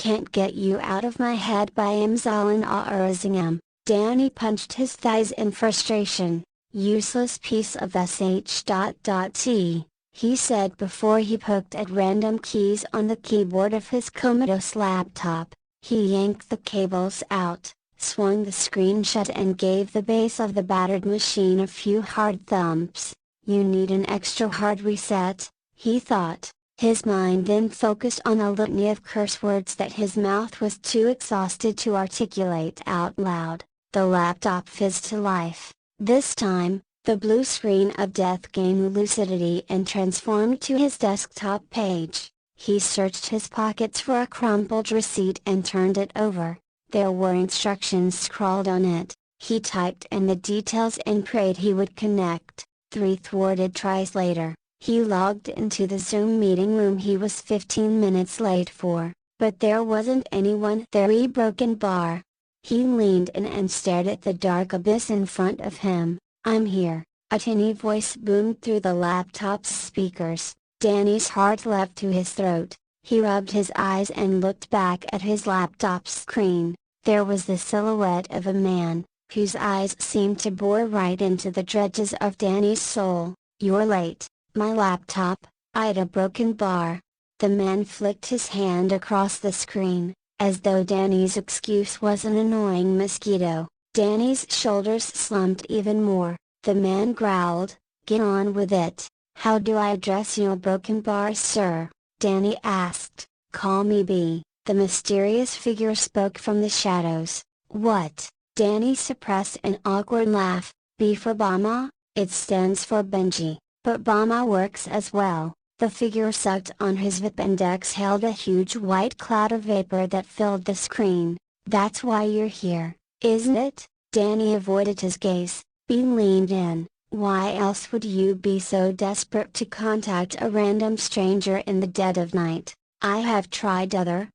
Can't Get You Out of My Head by Amsalan Doraisingam. Danny punched his thighs in frustration. Useless piece of sh. He said before he poked at random keys on the keyboard of his comatose laptop. He yanked the cables out, swung the screen shut and gave the base of the battered machine a few hard thumps. You need an extra hard reset, he thought. His mind then focused on a litany of curse words that his mouth was too exhausted to articulate out loud. The laptop fizzed to life. This time, the blue screen of death gained lucidity and transformed to his desktop page. He searched his pockets for a crumpled receipt and turned it over. There were instructions scrawled on it. He typed in the details and prayed he would connect. 3 thwarted tries later, he logged into the Zoom meeting room he was 15 minutes late for, but there wasn't anyone there. A broken bar. He leaned in and stared at the dark abyss in front of him. "I'm here," a tinny voice boomed through the laptop's speakers. Danny's heart leapt to his throat. He rubbed his eyes and looked back at his laptop screen. There was the silhouette of a man, whose eyes seemed to bore right into the dredges of Danny's soul. "You're late, my laptop, I'd a broken bar." The man flicked his hand across the screen, as though Danny's excuse was an annoying mosquito. Danny's shoulders slumped even more. The man growled, "Get on with it. How do I address your broken bar, sir?" Danny asked. "Call me B." The mysterious figure spoke from the shadows. "What?" Danny suppressed an awkward laugh. "B for Bama? It stands for Benji, but Bama works as well." The figure sucked on his vape and exhaled a huge white cloud of vapor that filled the screen. "That's why you're here, isn't it?" Danny avoided his gaze. B leaned in. "Why else would you be so desperate to contact a random stranger in the dead of night?" "I have tried other,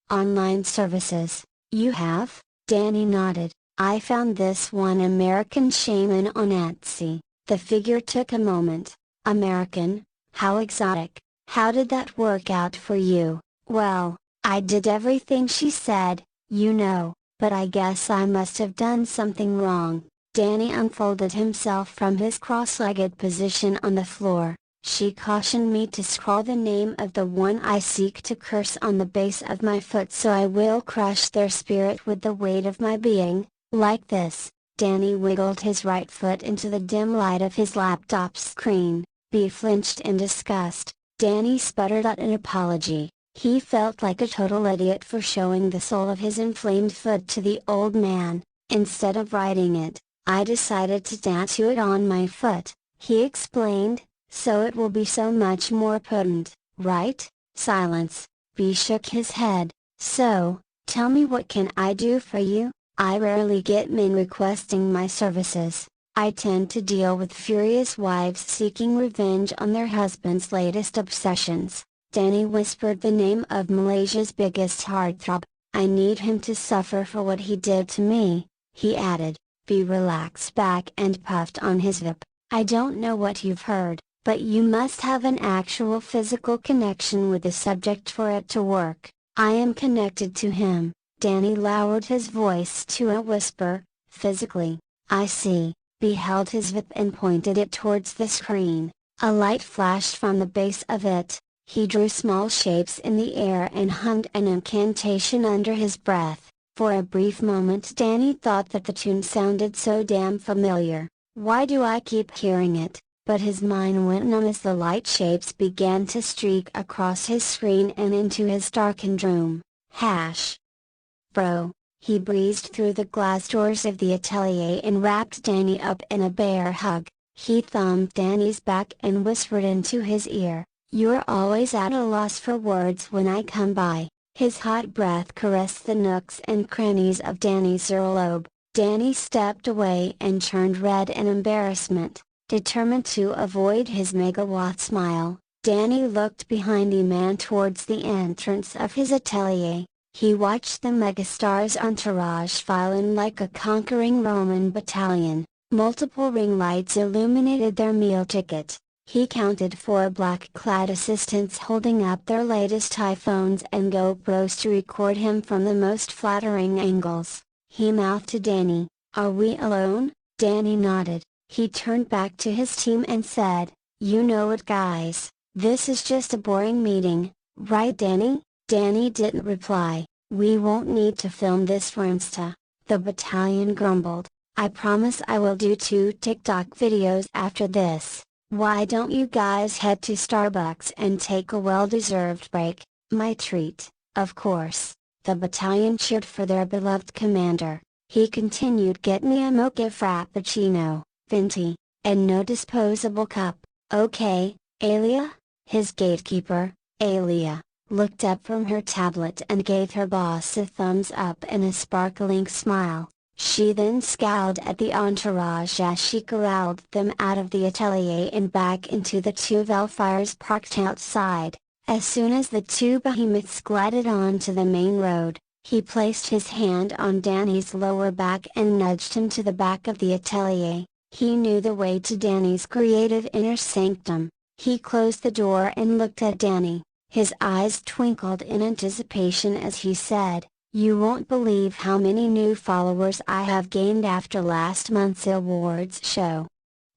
online services." "You have?" Danny nodded. "I found this one American shaman on Etsy." The figure took a moment. "American? How exotic. How did that work out for you?" "Well, I did everything she said, you know, but I guess I must have done something wrong." Danny unfolded himself from his cross-legged position on the floor. "She cautioned me to scrawl the name of the one I seek to curse on the base of my foot, so I will crush their spirit with the weight of my being, like this." Danny wiggled his right foot into the dim light of his laptop screen. B flinched in disgust. Danny sputtered out an apology. He felt like a total idiot for showing the sole of his inflamed foot to the old man. "Instead of writing it, I decided to tattoo it on my foot," he explained, "so it will be so much more potent, right?" Silence. B shook his head. "So, tell me, what can I do for you?" "I rarely get men requesting my services. I tend to deal with furious wives seeking revenge on their husband's latest obsessions." Danny whispered the name of Malaysia's biggest heartthrob. "I need him to suffer for what he did to me," he added. B relaxed back and puffed on his vape. "I don't know what you've heard, but you must have an actual physical connection with the subject for it to work." "I am connected to him." Danny lowered his voice to a whisper. "Physically, I see." B held his vape and pointed it towards the screen. A light flashed from the base of it. He drew small shapes in the air and hummed an incantation under his breath. For a brief moment Danny thought that the tune sounded so damn familiar. "Why do I keep hearing it?" But his mind went numb as the light shapes began to streak across his screen and into his darkened room. "Bro." He breezed through the glass doors of the atelier and wrapped Danny up in a bear hug. He thumbed Danny's back and whispered into his ear, "You're always at a loss for words when I come by." His hot breath caressed the nooks and crannies of Danny's earlobe. Danny stepped away and turned red in embarrassment. Determined to avoid his megawatt smile, Danny looked behind the man towards the entrance of his atelier. He watched the megastar's entourage file in like a conquering Roman battalion. Multiple ring lights illuminated their meal ticket. He counted four black-clad assistants holding up their latest iPhones and GoPros to record him from the most flattering angles. He mouthed to Danny, "Are we alone?" Danny nodded. He turned back to his team and said, "You know it, guys, this is just a boring meeting, right Danny?" Danny didn't reply. "We won't need to film this for Insta," the battalion grumbled. "I promise I will do 2 TikTok videos after this. Why don't you guys head to Starbucks and take a well-deserved break?" "My treat, of course," the battalion cheered for their beloved commander. He continued, "Get me a mocha frappuccino, venti, and no disposable cup." "Okay, Alia." His gatekeeper, Alia, looked up from her tablet and gave her boss a thumbs up and a sparkling smile. She then scowled at the entourage as she corralled them out of the atelier and back into the 2 Velfires parked outside. As soon as the 2 behemoths glided onto the main road, he placed his hand on Danny's lower back and nudged him to the back of the atelier. He knew the way to Danny's creative inner sanctum. He closed the door and looked at Danny. His eyes twinkled in anticipation as he said, "You won't believe how many new followers I have gained after last month's awards show."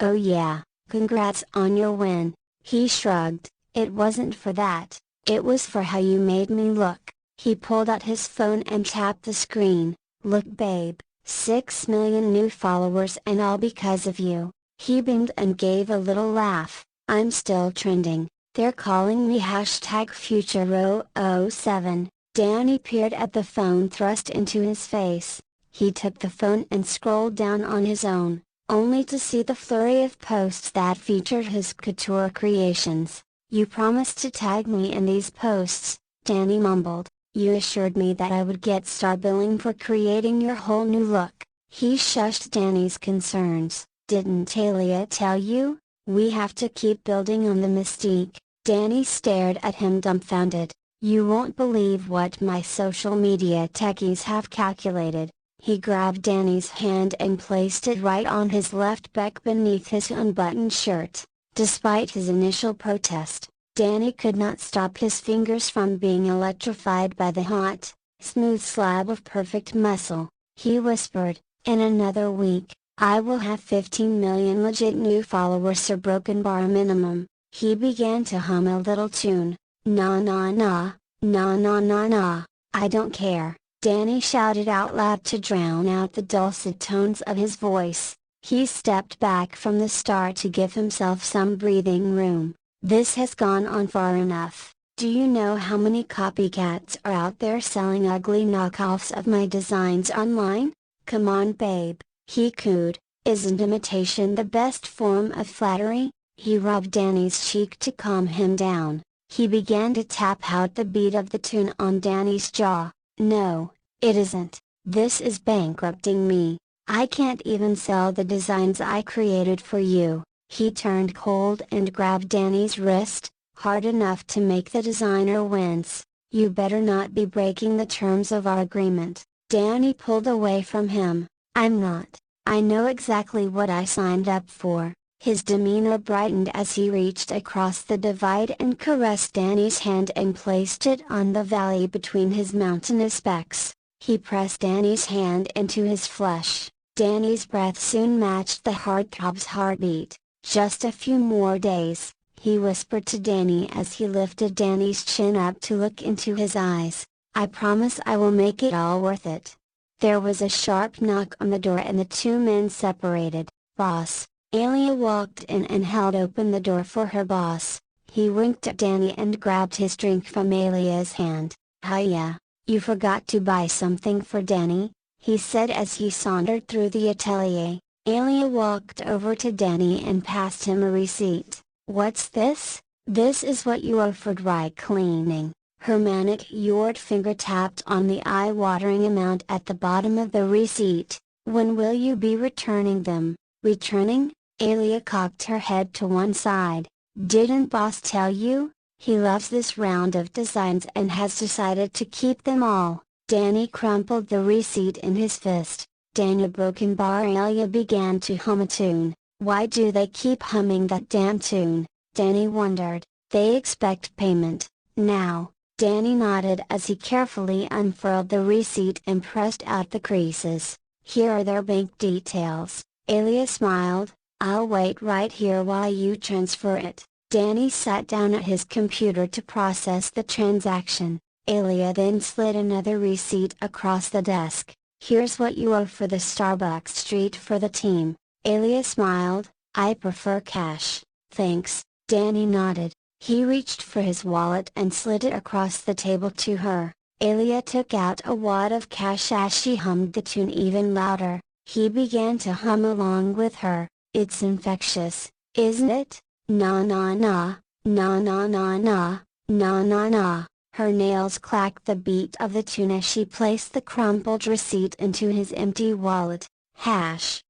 "Oh yeah, congrats on your win." He shrugged. "It wasn't for that, it was for how you made me look." He pulled out his phone and tapped the screen. "Look babe, 6 million new followers and all because of you." He beamed and gave a little laugh. "I'm still trending. They're calling me #Future07. Danny peered at the phone thrust into his face. He took the phone and scrolled down on his own, only to see the flurry of posts that featured his couture creations. "You promised to tag me in these posts," Danny mumbled. "You assured me that I would get star billing for creating your whole new look." He shushed Danny's concerns. "Didn't Alia tell you? We have to keep building on the mystique." Danny stared at him dumbfounded. "You won't believe what my social media techies have calculated." He grabbed Danny's hand and placed it right on his left back beneath his unbuttoned shirt. Despite his initial protest, Danny could not stop his fingers from being electrified by the hot, smooth slab of perfect muscle. He whispered, "In another week, I will have 15 million legit new followers or broken bar minimum." He began to hum a little tune. "Na na na, na na na na, I don't care," Danny shouted out loud to drown out the dulcet tones of his voice. He stepped back from the star to give himself some breathing room. "This has gone on far enough. Do you know how many copycats are out there selling ugly knockoffs of my designs online? Come on babe," he cooed. "Isn't imitation the best form of flattery?" He rubbed Danny's cheek to calm him down. He began to tap out the beat of the tune on Danny's jaw. "No, it isn't. This is bankrupting me. I can't even sell the designs I created for you." He turned cold and grabbed Danny's wrist, hard enough to make the designer wince. "You better not be breaking the terms of our agreement." Danny pulled away from him. "I'm not. I know exactly what I signed up for." His demeanor brightened as he reached across the divide and caressed Danny's hand and placed it on the valley between his mountainous pecs. He pressed Danny's hand into his flesh. Danny's breath soon matched the heartthrob's heartbeat. "Just a few more days," he whispered to Danny as he lifted Danny's chin up to look into his eyes. "I promise I will make it all worth it." There was a sharp knock on the door and the 2 men separated. "Boss." Alia walked in and held open the door for her boss. He winked at Danny and grabbed his drink from Alia's hand. "Hiya, you forgot to buy something for Danny," he said as he sauntered through the atelier. Alia walked over to Danny and passed him a receipt. "What's this?" "This is what you owe for dry cleaning." Her manicured finger tapped on the eye-watering amount at the bottom of the receipt. "When will you be returning them?" "Returning?" Alia cocked her head to one side. "Didn't boss tell you? He loves this round of designs and has decided to keep them all." Danny crumpled the receipt in his fist. "Dang a broken bar." Alia began to hum a tune. "Why do they keep humming that damn tune?" Danny wondered. They expect payment, now. Danny nodded as he carefully unfurled the receipt and pressed out the creases. Here are their bank details. Alia smiled. I'll wait right here while you transfer it. Danny sat down at his computer to process the transaction. Alia then slid another receipt across the desk. Here's what you owe for the Starbucks treat for the team. Alia smiled. I prefer cash, thanks. Danny nodded. He reached for his wallet and slid it across the table to her. Alia took out a wad of cash as she hummed the tune even louder. He began to hum along with her. It's infectious, isn't it? Na na na, na na na na, na na na. Her nails clacked the beat of the tune as she placed the crumpled receipt into his empty wallet. Hash.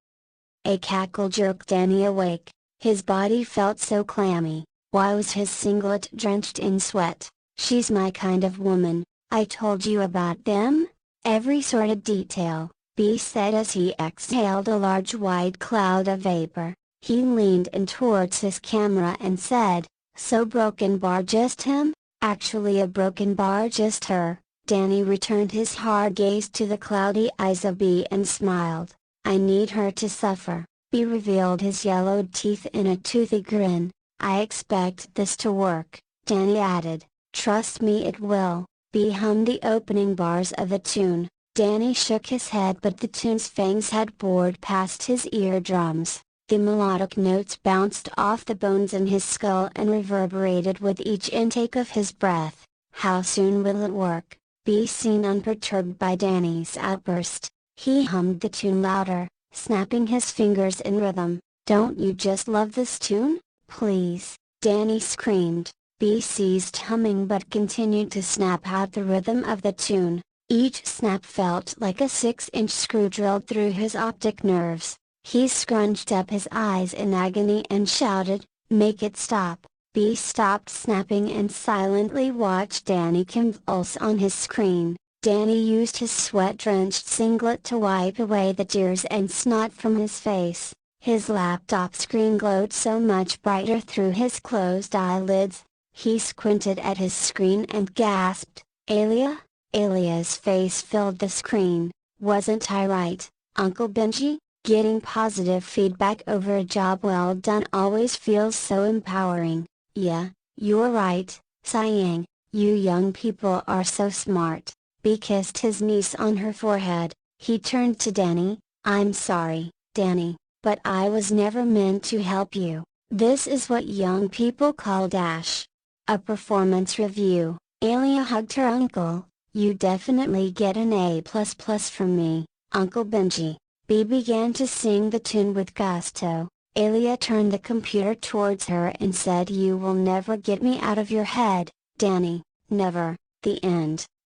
A cackle jerked Danny awake. His body felt so clammy. Why was his singlet drenched in sweat? She's my kind of woman. I told you about them? Every sordid detail, B said as he exhaled a large white cloud of vapor. He leaned in towards his camera and said, so broken bar just him? Actually a broken bar just her. Danny returned his hard gaze to the cloudy eyes of B and smiled. I need her to suffer. B revealed his yellowed teeth in a toothy grin. I expect this to work, Danny added. Trust me it will. B hummed the opening bars of the tune. Danny shook his head but the tune's fangs had bored past his eardrums. The melodic notes bounced off the bones in his skull and reverberated with each intake of his breath. How soon will it work? B seemed unperturbed by Danny's outburst. He hummed the tune louder, snapping his fingers in rhythm. Don't you just love this tune? Please, Danny screamed. B ceased humming but continued to snap out the rhythm of the tune. Each snap felt like a 6-inch screw drilled through his optic nerves. He scrunched up his eyes in agony and shouted, make it stop. B stopped snapping and silently watched Danny convulse on his screen. Danny used his sweat-drenched singlet to wipe away the tears and snot from his face. His laptop screen glowed so much brighter through his closed eyelids. He squinted at his screen and gasped, Alia? Alia's face filled the screen. Wasn't I right, Uncle Benji? Getting positive feedback over a job well done always feels so empowering. Yeah, you're right, sighing. You young people are so smart. B kissed his niece on her forehead. He turned to Danny. I'm sorry, Danny, but I was never meant to help you. This is what young people call dash. A performance review. Alia hugged her uncle. You definitely get an A++ from me, Uncle Benji. B began to sing the tune with gusto. Alia turned the computer towards her and said, you will never get me out of your head, Danny, never. The end.